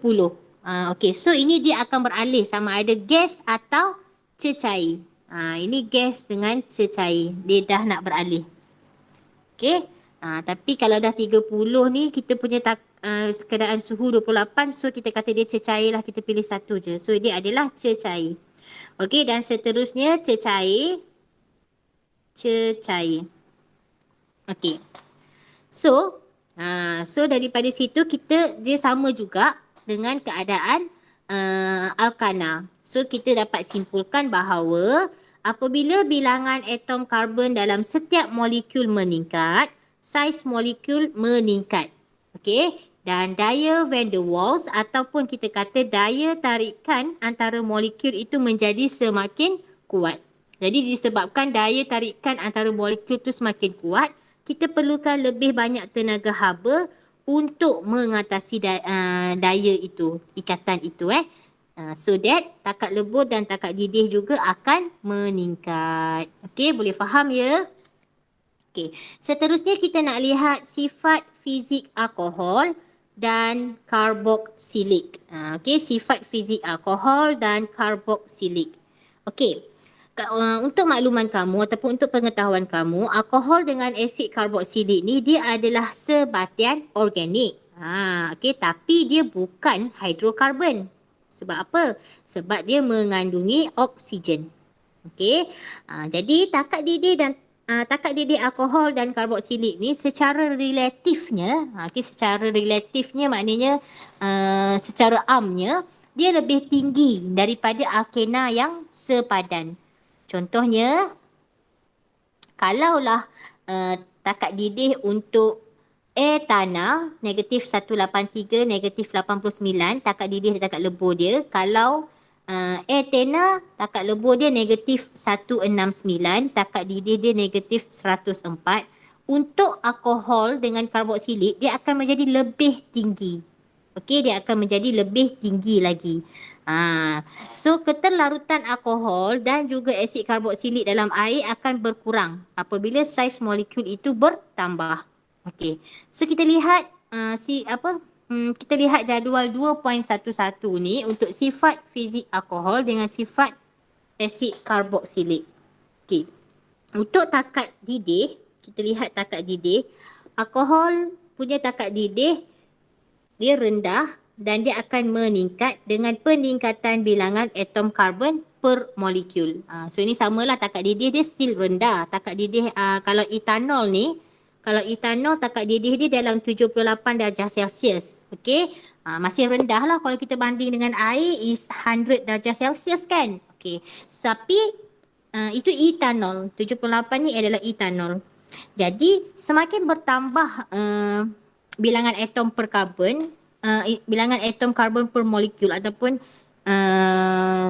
Okey, so ini dia akan beralih sama ada gas atau cecair. Ini gas dengan cecair. Dia dah nak beralih. Okey. Tapi kalau dah 30 ni kita punya keadaan suhu 28, so kita kata dia cecair lah, kita pilih satu je. So dia adalah cecair. Okey, dan seterusnya cecair. Okey. So daripada situ dia sama juga dengan keadaan alkana. So kita dapat simpulkan bahawa apabila bilangan atom karbon dalam setiap molekul meningkat, saiz molekul meningkat. Okey, dan daya van der Waals ataupun kita kata daya tarikan antara molekul itu menjadi semakin kuat. Jadi disebabkan daya tarikan antara molekul itu semakin kuat, kita perlukan lebih banyak tenaga haba untuk mengatasi daya itu, ikatan itu so that takat lebur dan takat didih juga akan meningkat. Okey, boleh faham ya? Okey, seterusnya kita nak lihat sifat fizik alkohol dan karboksilik. Okey, sifat fizik alkohol dan karboksilik. Okey, untuk makluman kamu ataupun untuk pengetahuan kamu, alkohol dengan asid karboksilik ni dia adalah sebatian organik. Okey, tapi dia bukan hidrokarbon. Sebab apa? Sebab dia mengandungi oksigen. Okey. Jadi takat didih alkohol dan karboksilik ni secara relatifnya, secara relatifnya maknanya secara amnya dia lebih tinggi daripada alkena yang sepadan. Contohnya, kalaulah takat didih untuk etana negatif 183, negatif 89, takat didih dan takat lebur dia. Kalau etana, takat lebur dia negatif 169, takat didih dia negatif 104. Untuk alkohol dengan karboksilik, dia akan menjadi lebih tinggi. Okey, dia akan menjadi lebih tinggi lagi. So keterlarutan alkohol dan juga asid karboksilik dalam air akan berkurang apabila saiz molekul itu bertambah. Okey. So kita lihat kita lihat jadual 2.11 ni untuk sifat fizik alkohol dengan sifat asid karboksilik. Okey. Untuk takat didih, kita lihat takat didih. Alkohol punya takat didih dia rendah dan dia akan meningkat dengan peningkatan bilangan atom karbon per molekul. So ini samalah, takat didih dia still rendah. Takat didih kalau etanol takat didih dia dalam 78 darjah Celsius. Okey. Masih rendah lah kalau kita banding dengan air is 100 darjah Celsius kan. Okey. Tapi itu etanol. 78 ni adalah etanol. Jadi semakin bertambah bilangan atom per karbon, bilangan atom karbon per molekul ataupun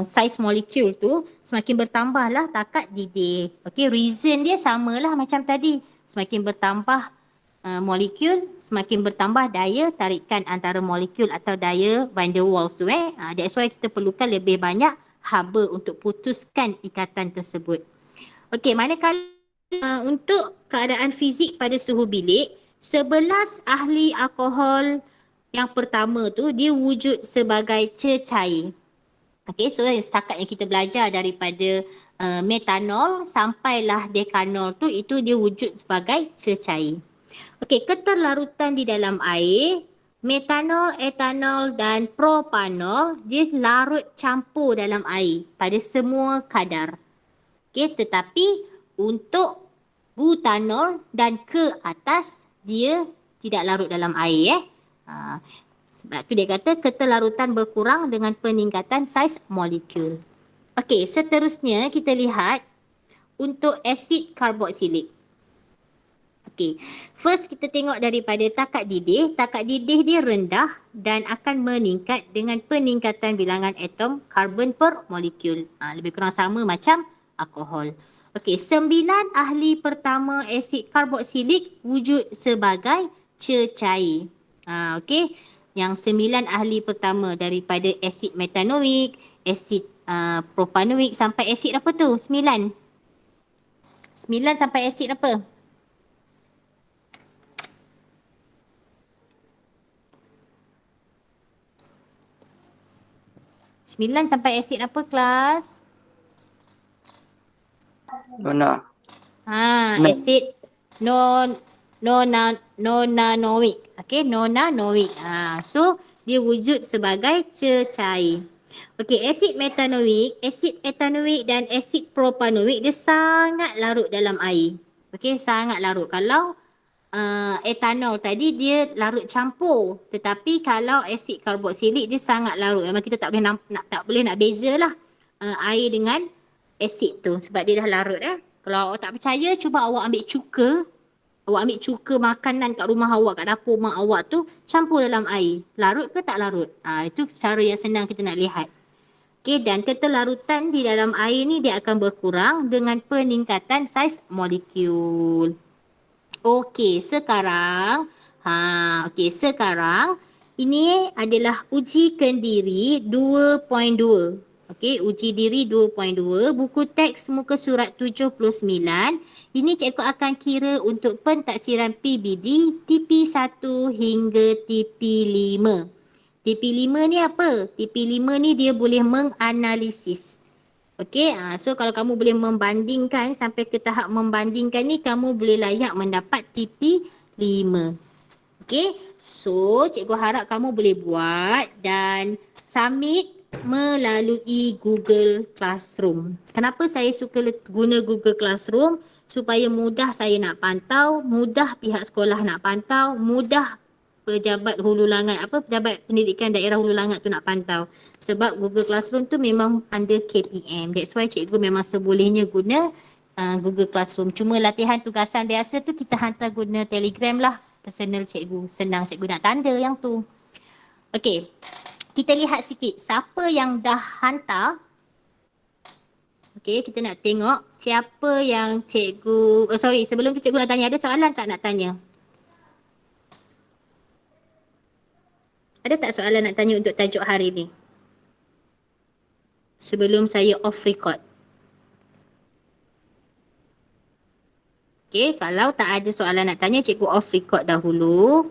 saiz molekul tu, semakin bertambahlah takat didih. Okey, reason dia samalah macam tadi. Semakin bertambah molekul, semakin bertambah daya tarikan antara molekul atau daya van der Waals tu. That's why kita perlukan lebih banyak haba untuk putuskan ikatan tersebut. Okey, manakala untuk keadaan fizik pada suhu bilik, 11 ahli alkohol yang pertama tu dia wujud sebagai cecair. Okey, so setakat yang kita belajar daripada metanol sampailah dekanol tu, itu dia wujud sebagai cecair. Okey, keterlarutan di dalam air, metanol, etanol dan propanol dia larut campur dalam air pada semua kadar. Okey, tetapi untuk butanol dan ke atas dia tidak larut dalam air sebab tu dia kata keterlarutan berkurang dengan peningkatan saiz molekul. Okey, seterusnya kita lihat untuk asid karboksilik. Okey, first kita tengok daripada takat didih. Takat didih dia rendah dan akan meningkat dengan peningkatan bilangan atom karbon per molekul. Lebih kurang sama macam alkohol. Okey, 9 ahli pertama asid karboksilik wujud sebagai cecair. Okey, yang 9 ahli pertama daripada asid metanoik, asid propanoik sampai asid apa tu? 9 sampai asid apa? Sembilan sampai asid apa kelas? Nona. Asid nonanoik. Okey, nonanoik. So dia wujud sebagai cecair. Okey, asid metanoik, asid etanoik dan asid propanoik dia sangat larut dalam air. Okey, sangat larut. Kalau etanol tadi dia larut campur, tetapi kalau asid karboksilik dia sangat larut. Memang kita tak boleh nak bezalah air dengan asid tu sebab dia dah larut. Kalau awak tak percaya, cuba awak ambil cuka. Awak ambil cuka makanan kat rumah awak, kat dapur mak awak tu, campur dalam air. Larut ke tak larut? Itu cara yang senang kita nak lihat. Okey, dan keterlarutan di dalam air ni dia akan berkurang dengan peningkatan saiz molekul. Okey, sekarang ini adalah uji kendiri 2.2. Okey, uji diri 2.2, buku teks muka surat 79. Ini cikgu akan kira untuk pentaksiran PBD TP1 hingga TP5. TP5 ni apa? TP5 ni dia boleh menganalisis. Okey, so kalau kamu boleh membandingkan sampai ke tahap membandingkan ni, kamu boleh layak mendapat TP5. Okey, so cikgu harap kamu boleh buat dan submit melalui Google Classroom. Kenapa saya suka guna Google Classroom? Supaya mudah saya nak pantau, mudah pihak sekolah nak pantau, mudah pejabat hulu langat, pejabat pendidikan daerah hulu langat tu nak pantau. Sebab Google Classroom tu memang under KPM. That's why cikgu memang sebolehnya guna Google Classroom. Cuma latihan tugasan biasa tu kita hantar guna Telegram lah. Personal cikgu. Senang cikgu nak tanda yang tu. Okey. Kita lihat sikit siapa yang dah hantar. Okey, kita nak tengok siapa yang cikgu, sebelum tu cikgu nak tanya, ada soalan tak nak tanya? Ada tak soalan nak tanya untuk tajuk hari ni? Sebelum saya off record. Okey, kalau tak ada soalan nak tanya, cikgu off record dahulu.